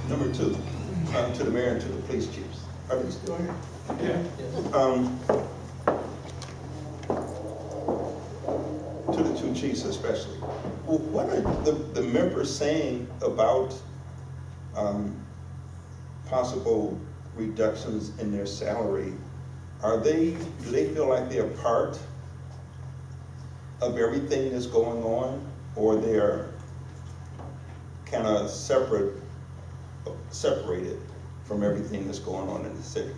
Number two, to the mayor and to the police chiefs. Are they still here? Yeah. To the two chiefs especially. Well, what are the members saying about possible reductions in their salary? Do they feel like they're part of everything that's going on, or they're kind of separated from everything that's going on in the city?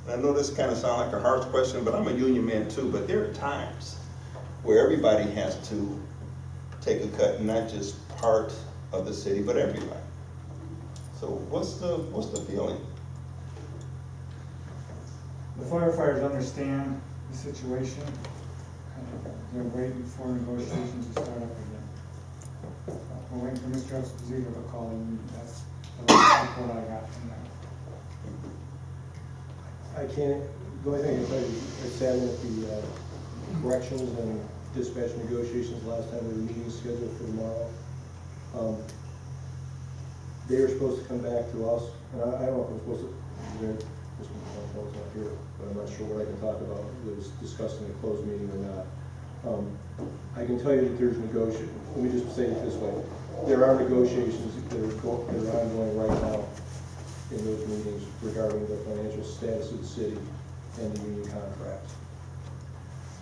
And I know this kind of sounds like a harsh question, but I'm a union man too, but there are times where everybody has to take a cut, not just part of the city, but everybody. So what's the feeling? The firefighters understand the situation. They're waiting for negotiations to start up again. We're waiting for Mr. Esposito to call in. That's the last report I got from them. I can't, the only thing I can tell you, I sat in at the corrections and dispatch negotiations last time, we had a meeting scheduled for tomorrow. They were supposed to come back to us, and I don't know if I'm supposed to, Mr. McConnell's not here, but I'm not sure what I can talk about. It was discussed in a closed meeting or not. I can tell you that there's negotiation. Let me just say it this way. There are negotiations that are ongoing right now in those meetings regarding the financial status of the city and the union contracts.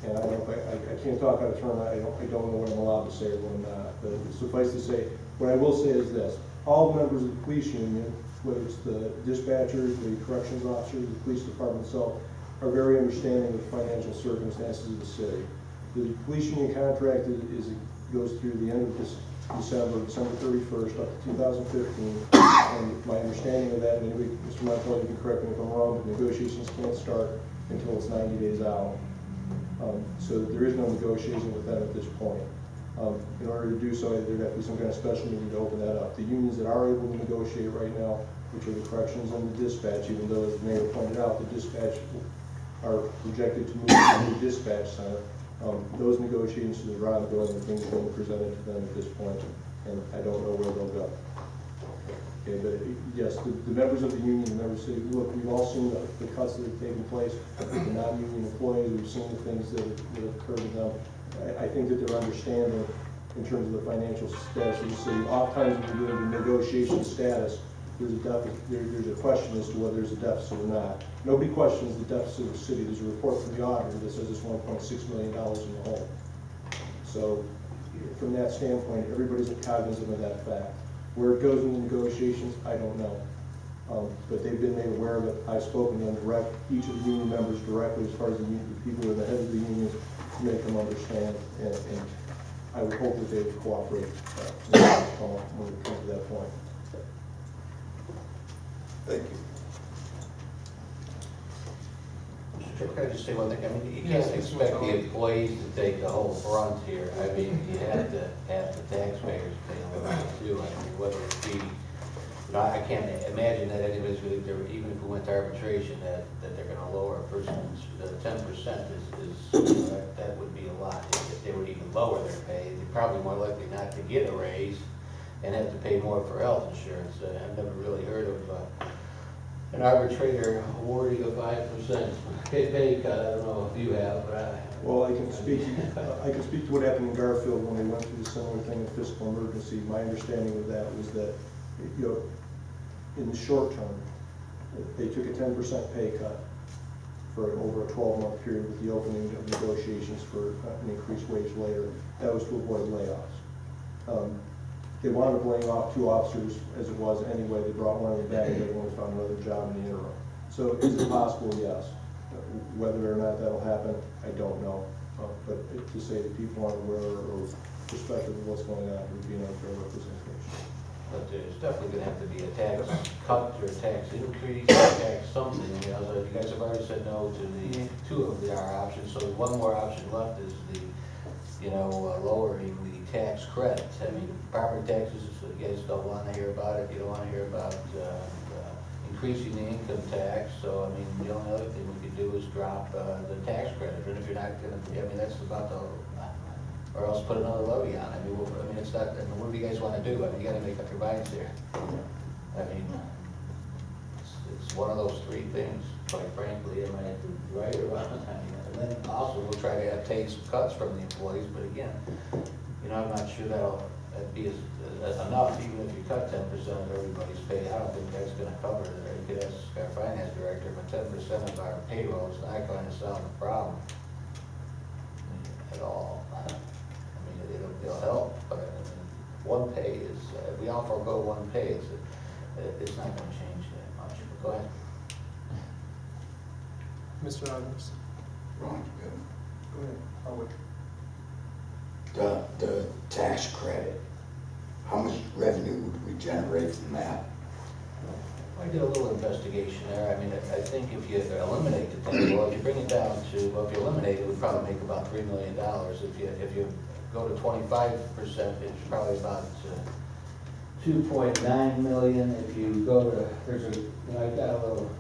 And I don't, I can't talk out of turn. I don't know what I'm allowed to say or what I'm not. But suffice to say, what I will say is this. All members of the police union, whether it's the dispatchers, the corrections officers, the police department itself, are very understanding of the financial circumstances of the city. The police union contract goes through the end of December 31st, up to 2015. And my understanding of that, and maybe Mr. Montoya, you can correct me if I'm wrong, but negotiations can't start until it's 90 days out. So there is no negotiation with them at this point. In order to do so, there'd have to be some kind of special meeting to open that up. The unions that are able to negotiate right now, which are the corrections and the dispatch, even though, as the mayor pointed out, the dispatch are projected to move to the new dispatch center. Those negotiations are ongoing and things are being presented to them at this point, and I don't know where they'll go. Okay, but yes, the members of the union, the members say, look, we've all seen the cuts that have taken place, the non-union employees, we've seen the things that have occurred to them. I think that they're understanding in terms of the financial status of the city. Oftentimes when you're doing the negotiation status, there's a question as to whether there's a deficit or not. Nobody questions the deficit of the city. There's a report from the auditor that says it's $1.6 million in the hole. So from that standpoint, everybody's cognizant of that fact. Where it goes in the negotiations, I don't know. But they've been made aware of it. I've spoken to them each of the union members directly, as far as the people who are the head of the unions, to make them understand. And I would hope that they would cooperate when it comes to that point. Thank you. Mr. Chair, can I just say one thing? I mean, you can't expect the employees to take the whole brunt here. I mean, you have to have the taxpayers pay a little bit too. I mean, whether it be, I can't imagine that anybody's really, even if we went to arbitration, that they're going to lower a person's 10% is that would be a lot. If they would even lower their pay, they're probably more likely not to get a raise and have to pay more for health insurance. I've never really heard of an arbitrator awarding a 5% pay cut. I don't know if you have, but well, I can speak to what happened in Garfield when they went through the similar thing in fiscal emergency. My understanding of that was that, in the short term, they took a 10% pay cut for over a 12-month period with the opening of negotiations for an increased wage later. That was to avoid layoffs. They wanted to lay off 2 officers as it was anyway. They brought one of them back and they only found another job in the interim. So is it possible? Yes. Whether or not that'll happen, I don't know. But to say that people aren't aware or perspective of what's going on would be an unfair representation. But there's definitely going to have to be a tax cut or a tax increase or a tax something. So you guys have already said no to the 2 of our options. So one more option left is the, lowering the tax credit. I mean, property taxes, you guys don't want to hear about it. You don't want to hear about increasing the income tax. So, I mean, the only other thing we could do is drop the tax credit. And if you're not going to, that's about the, or else put another levy on. I mean, it's not, what do you guys want to do? I mean, you got to make up your minds here. I mean, it's one of those three things, quite frankly, am I right or wrong? And then also, we'll try to take some cuts from the employees, but again, you know, I'm not sure that'd be enough, even if you cut 10% of everybody's pay. I don't think that's gonna cover it. You could ask our finance director, but 10% of our payroll is not going to solve the problem at all. I mean, it'll help, but I mean, one pay is, we all forego one pay, it's not gonna change that much. But go ahead. Mr. Adams. Ron, Go ahead. Howard. the tax credit, how much revenue would we generate from that? I did a little investigation there. I mean, I think if you eliminate the thing, well, if you bring it down to, well, if you eliminate it, it would probably make about $3 million. If you go to 25%, it's probably about 2.9 million. If you go to, there's a, you know, I've got a little,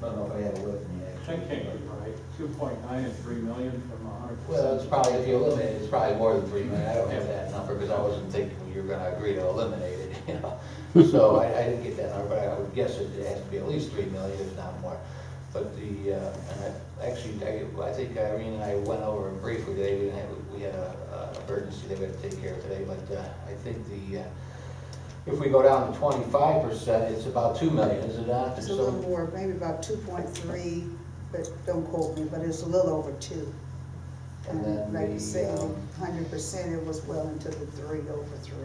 I don't know if I have it with me actually. That can't be right. 2.9 and 3 million from 100%. Well, it's probably, if you eliminate it, it's probably more than 3 million. I don't have that number because I wasn't thinking you were gonna agree to eliminate it, you know. So I didn't get that number, but I would guess it has to be at least 3 million, if not more. But the, and I think Irene and I went over it briefly today. We had a emergency that we had to take care of today, but I think if we go down to 25%, it's about 2 million, is it not? It's a little more, maybe about 2.3, but don't quote me, but it's a little over 2. And then like you said, the, 100%, it was well into the 3, over 3.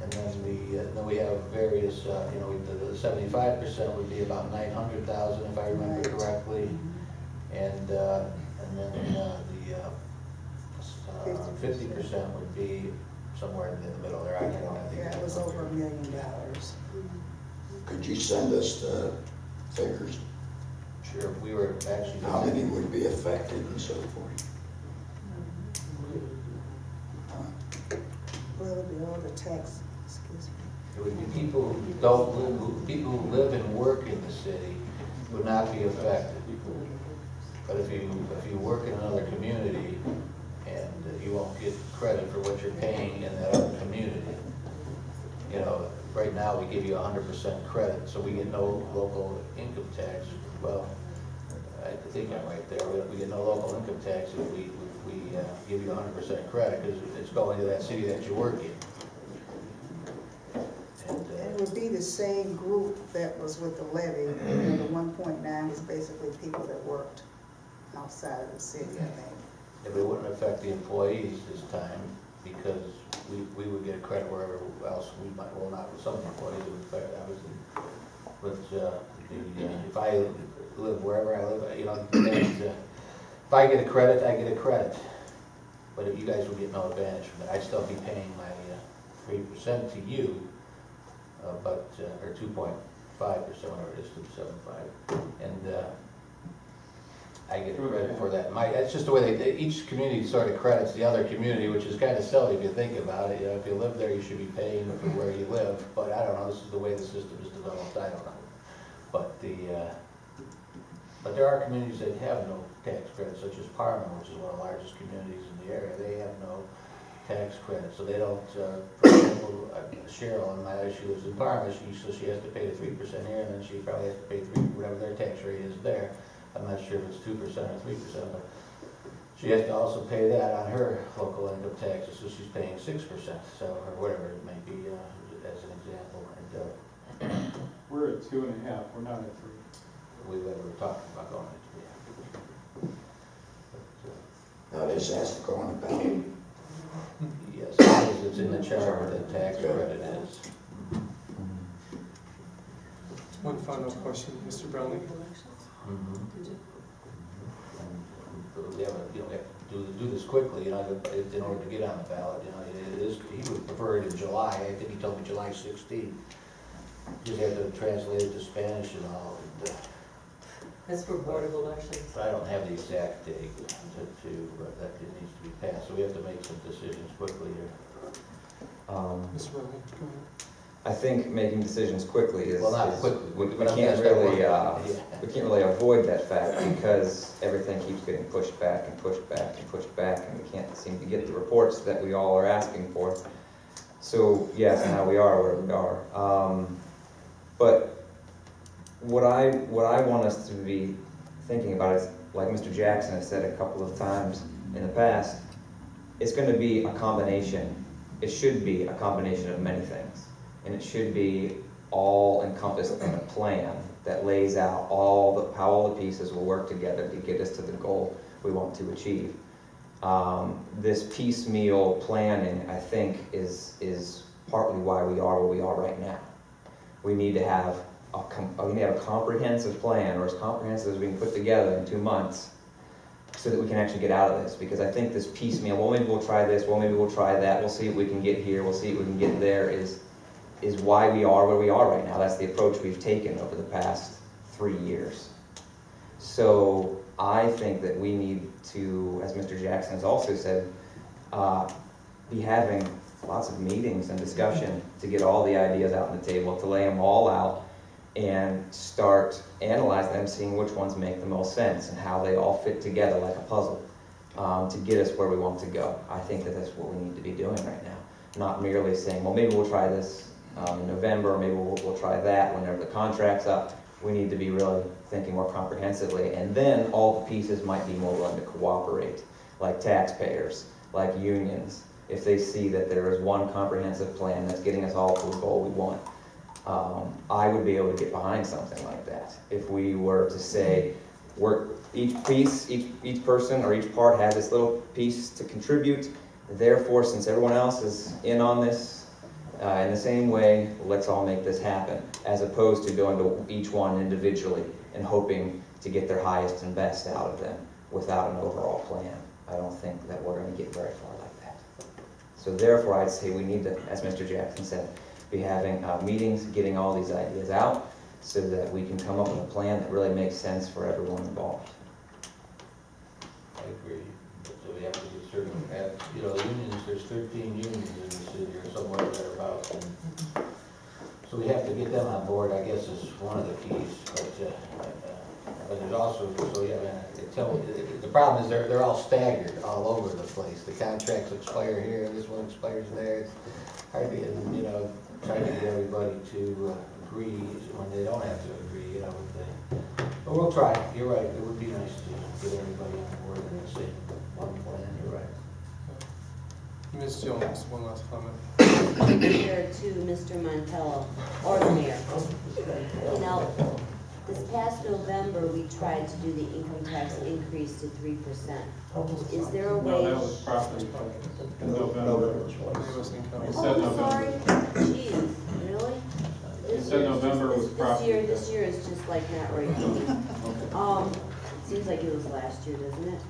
and then we have various, you know, the 75% would be about 900,000, if I remember Right. correctly. And then the 50% would be somewhere in the middle there. I don't know. Yeah, it was over $1 million. Could you send us the figures, Sure, we were actually. how many would be affected and so forth? Well, it'll be all the tax, excuse me. It would be people who don't live, people who live and work in the city would not be affected. But if you work in another community and you won't get credit for what you're paying in that other community, you know, right now we give you 100% credit, so we get no local income tax. Well, I think I'm right there. We get no local income tax if we give you 100% credit because it's going to that city that you work in. And, It would be the same group that was with the levy. You know, the 1.9 was basically people that worked outside of the city, I think. It wouldn't affect the employees this time because we would get credit wherever else we might, well, not with some employees, it would affect, obviously. But if I live wherever I live, you know, if I get a credit, I get a credit. But if you guys would get no advantage from it, I'd still be paying my 3% to you, but, or 2.5%, whatever it is, 2.75. And I get credit for that. That's just the way each community sort of credits the other community, which is kind of silly if you think about it. You know, if you live there, you should be paying for where you live. But I don't know, this is the way the system is developed, I don't know. But but there are communities that have no tax credit, such as Parma, which is one of the largest communities in the area. They have no tax credit, so they don't, for example, Cheryl in my life, she lives in Parma, so she has to pay the 3% here, and then she probably has to pay 3, whatever their tax rate is there. I'm not sure if it's 2% or 3%, but she has to also pay that on her local income taxes, so she's paying 6%, so, or whatever it may be, as an example. And We're at 2.5, we're not at 3. we were talking about going into the, Now, this has to go on the ballot. yes, it's in the chart where the tax credit is. One final question, Mr. Brownlee. We have to do this quickly, you know, in order to get on the ballot, you know, it is, he would prefer it in July. I think he told me July 16th. Just have to translate it to Spanish and all. And, That's for Board of Elections. I don't have the exact date that it needs to be passed, so we have to make some decisions quickly here. Mr. Brownlee, go ahead. I think making decisions quickly is, Well, not is- quickly, we but I'm can't just- really, yeah. we can't really avoid that fact because everything keeps getting pushed back and pushed back and pushed back, and we can't seem to get the reports that we all are asking for. So, yes, now we are where we are. But what I want us to be thinking about is, like Mr. Jackson has said a couple of times in the past, it's gonna be a combination. It should be a combination of many things. And it should be all encompassed in a plan that lays out how all the pieces will work together to get us to the goal we want to achieve. This piecemeal planning, I think, is partly why we are where we are right now. We need to have a comprehensive plan, or as comprehensive as we can put together in 2 months, so that we can actually get out of this. Because I think this piecemeal, well, maybe we'll try this, well, maybe we'll try that, we'll see if we can get here, we'll see if we can get there, is why we are where we are right now. That's the approach we've taken over the past 3 years. So I think that we need to, as Mr. Jackson has also said, be having lots of meetings and discussion to get all the ideas out on the table, to lay them all out and start analyzing them, seeing which ones make the most sense and how they all fit together like a puzzle, to get us where we want to go. I think that that's what we need to be doing right now. Not merely saying, well, maybe we'll try this in November, maybe we'll try that whenever the contract's up. We need to be really thinking more comprehensively, and then all the pieces might be more willing to cooperate, like taxpayers, like unions, if they see that there is one comprehensive plan that's getting us all to the goal we want. I would be able to get behind something like that. If we were to say, each person or each part has this little piece to contribute, therefore, since everyone else is in on this in the same way, let's all make this happen, as opposed to going to each one individually and hoping to get their highest and best out of them without an overall plan. I don't think that we're going to get very far like that. So therefore, I'd say we need to, as Mr. Jackson said, be having meetings, getting all these ideas out, so that we can come up with a plan that really makes sense for everyone involved. I agree. So we have to get certain, the unions, there's 13 unions in the city or somewhere thereabouts. And so we have to get them on board, I guess, is one of the keys. But there's also, the problem is they're all staggered all over the place. The contracts expire here, this one expires there. It's hard to get, try to get everybody to agree when they don't have to agree, but we'll try. You're right, it would be nice to get everybody on board and say one plan. You're right. Ms. Jones, one last comment. Compared to Mr. Montello, or the mayor. This past November, we tried to do the income tax increase to 3%. Is there a way? No, that was property in November. Oh, said November. sorry. Jeez, really? You said November was property. This year is just like not right for me. Seems like it was last year, doesn't it?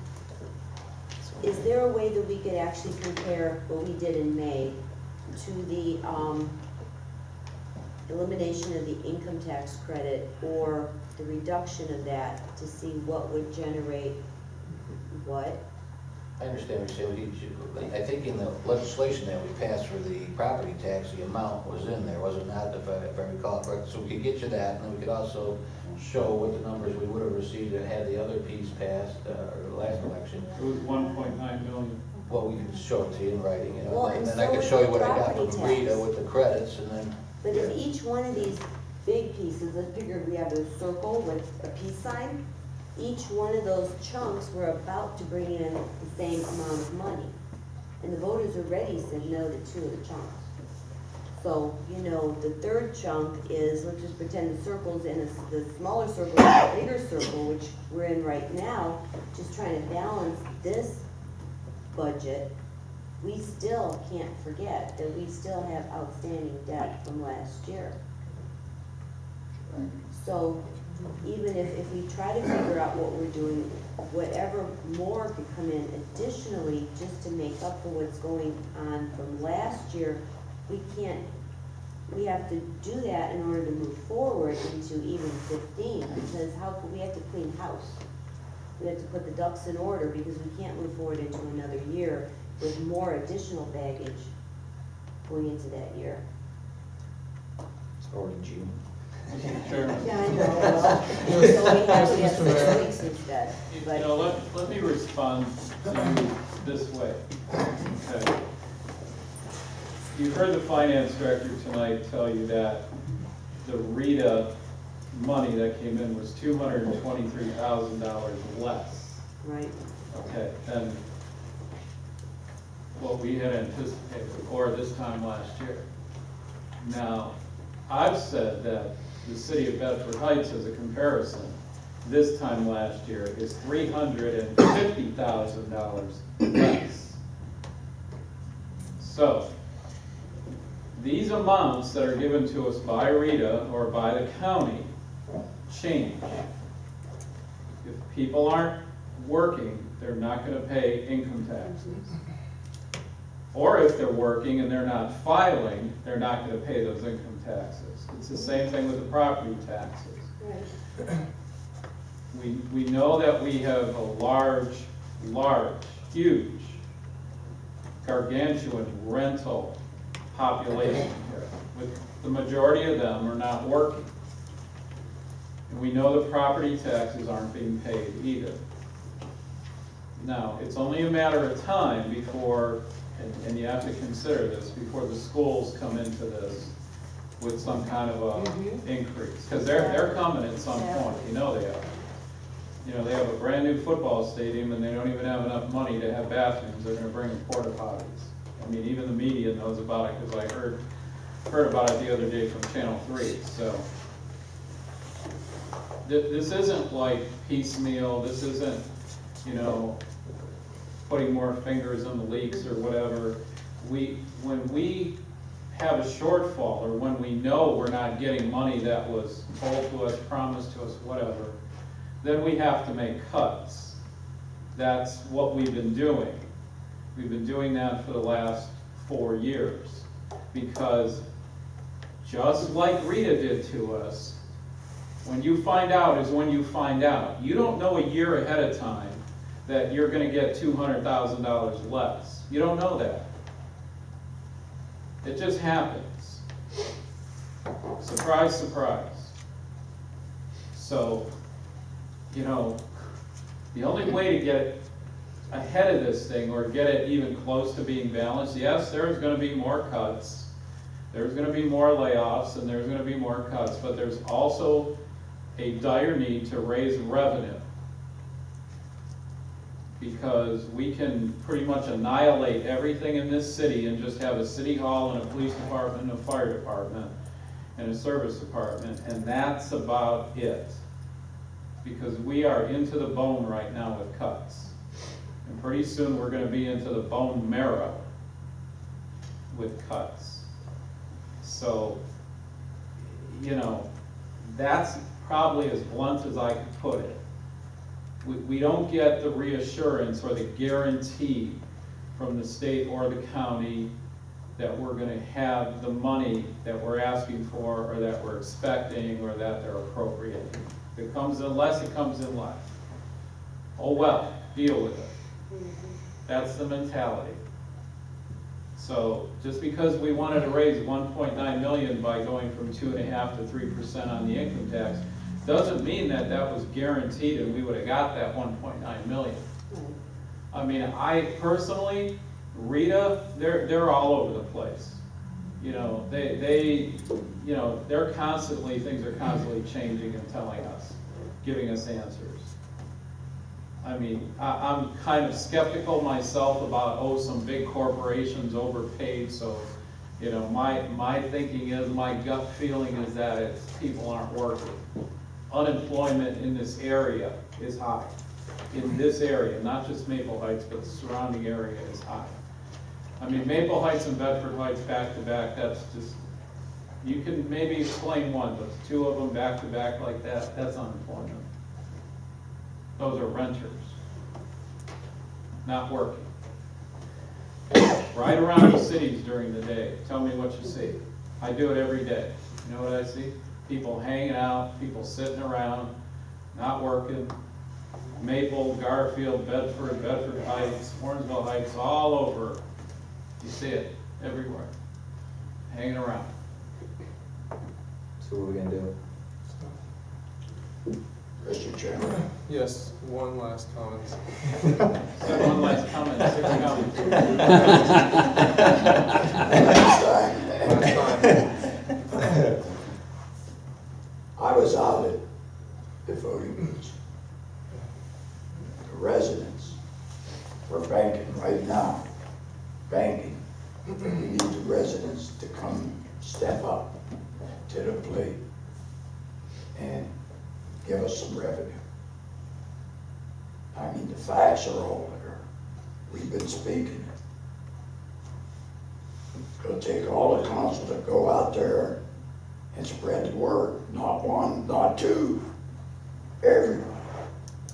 Is there a way that we could actually compare what we did in May to the elimination of the income tax credit or the reduction of that to see what would generate what? I understand what you're saying. I think in the legislation that we passed for the property tax, the amount was in there, was it not, if I recall correctly? So we could get you that, and then we could also show what the numbers we would have received and had the other piece passed, or the last election. It was 1.9 million. Well, we can show it to you in writing, Well, and and then I so can with show you the what I got from property Rita tax. with the credits, and then. But if each one of these big pieces, let's figure we have a circle with a peace sign, each one of those chunks were about to bring in the same amount of money. And the voters already said no to 2 of the chunks. So, the third chunk is, let's just pretend the circle's in the smaller circle, the bigger circle, which we're in right now, just trying to balance this budget. We still can't forget that we still have outstanding debt from last year. So even if we try to figure out what we're doing, whatever more could come in additionally just to make up for what's going on from last year, we have to do that in order to move forward into even 15, because how could we have to clean house? We have to put the ducks in order because we can't move forward into another year with more additional baggage going into that year. It's already June. Chairman. Yeah, I know. So we have 6 weeks instead, but. Let me respond to you this way. Okay. You heard the finance director tonight tell you that the Rita money that came in was $223,000 less, Right. okay, than what we had anticipated, or this time last year. Now, I've said that the city of Bedford Heights, as a comparison, this time last year is $350,000 less. So, these amounts that are given to us by Rita or by the county change. If people aren't working, they're not gonna pay income taxes. Or if they're working and they're not filing, they're not gonna pay those income taxes. It's the same thing with the property taxes. Right. We know that we have a large, huge, gargantuan rental population here. With the majority of them are not working. And we know the property taxes aren't being paid either. Now, it's only a matter of time before, and you have to consider this, before the schools come into this with some kind of a increase. Because they're coming at some point, you know they are. You know, they have a brand new football stadium and they don't even have enough money to have bathrooms, they're gonna bring in porta potties. I mean, even the media knows about it, because I heard about it the other day from Channel 3, so. This isn't like piecemeal, this isn't, you know, putting more fingers on the leaks or whatever. When we have a shortfall, or when we know we're not getting money that was told to us, promised to us, whatever, then we have to make cuts. That's what we've been doing. We've been doing that for the last 4 years. Because just like Rita did to us, when you find out is when you find out. You don't know a year ahead of time that you're gonna get $200,000 less. You don't know that. It just happens. Surprise, surprise. So, you know, the only way to get ahead of this thing, or get it even close to being balanced, yes, there's gonna be more cuts, there's gonna be more layoffs, and there's gonna be more cuts, but there's also a dire need to raise revenue. Because we can pretty much annihilate everything in this city and just have a city hall and a police department and a fire department and a service department, and that's about it. Because we are into the bone right now with cuts. And pretty soon we're gonna be into the bone marrow with cuts. So, you know, that's probably as blunt as I could put it. We don't get the reassurance or the guarantee from the state or the county that we're gonna have the money that we're asking for, or that we're expecting, or that they're appropriating. If it comes in less, it comes in less. Oh well, deal with it. That's the mentality. So just because we wanted to raise 1.9 million by going from 2.5% to 3% on the income tax, doesn't mean that that was guaranteed and we would have got that 1.9 million. I mean, I personally, Rita, they're all over the place. You know, they you know, things are constantly changing and telling us, giving us answers. I mean, I'm kind of skeptical myself about, some big corporations overpaid, so, you know, my thinking is, my gut feeling is that people aren't working. Unemployment in this area is high. In this area, not just Maple Heights, but the surrounding area is high. I mean, Maple Heights and Bedford Heights back to back, that's just, you can maybe explain one, but two of them back to back like that, that's unemployment. Those are renters, not working. Ride around the cities during the day, tell me what you see. I do it every day. You know what I see? People hanging out, people sitting around, not working. Maple, Garfield, Bedford, Bedford Heights, Warrensville Heights, all over. You see it everywhere, hanging around. So what are we gonna do? Mr. Chairman. Yes, one last comment. One last comment, 6 comments. Last time. I was out at the voting booths. The residents are banking right now, banking. We need the residents to come step up to the plate and give us some revenue. I mean, the facts are all there. We've been speaking it. It's gonna take all the council to go out there and spread the word. Not one, not two, everybody,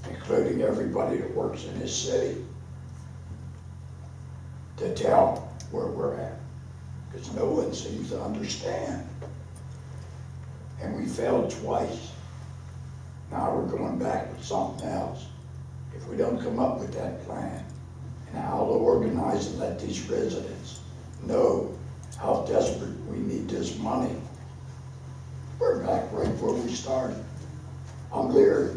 including everybody that works in this city, to tell where we're at. Because no one seems to understand. And we failed twice. Now we're going back with something else. If we don't come up with that plan and how to organize and let these residents know how desperate we need this money, we're back right where we started. I'm leery.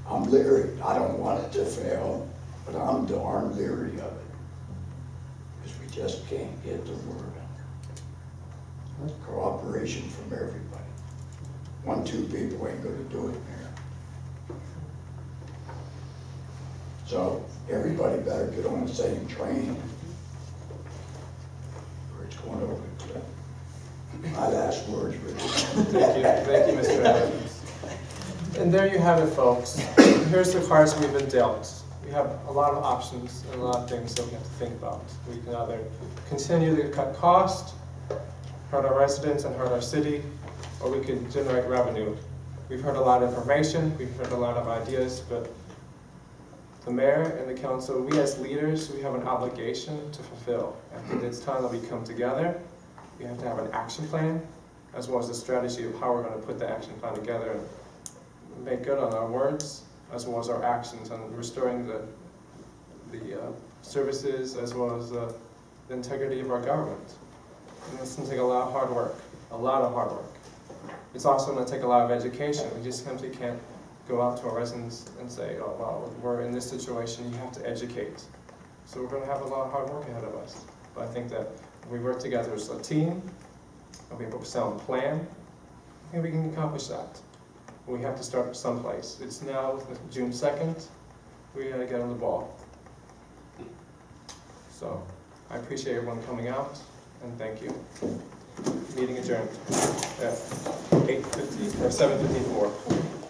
I'm leery. I don't want it to fail, but I'm darn leery of it. Because we just can't get the word out. Cooperation from everybody. 1, 2 people ain't gonna do it, Mayor. So everybody better get on the same train or it's going over the cliff. My last words, Richard. Thank you, Mr. Evans. And there you have it, folks. Here's the cards we've been dealt. We have a lot of options and a lot of things that we have to think about. We can either continue to cut costs, hurt our residents and hurt our city, or we could generate revenue. We've heard a lot of information, we've heard a lot of ideas, but the mayor and the council, we as leaders, we have an obligation to fulfill. I think it's time that we come together. We have to have an action plan, as well as a strategy of how we're going to put the action plan together and make good on our words, as well as our actions on restoring the services, as well as the integrity of our government. And it's going to take a lot of hard work, a lot of hard work. It's also going to take a lot of education. We just simply can't go out to our residents and say, oh, well, we're in this situation, you have to educate. So we're going to have a lot of hard work ahead of us. But I think that if we work together as a team, and we have a sound plan, I think we can accomplish that. We have to start someplace. It's now June 2nd. We got to get on the ball. So I appreciate everyone coming out, and thank you. Meeting adjourned at 8:50 or 7:54.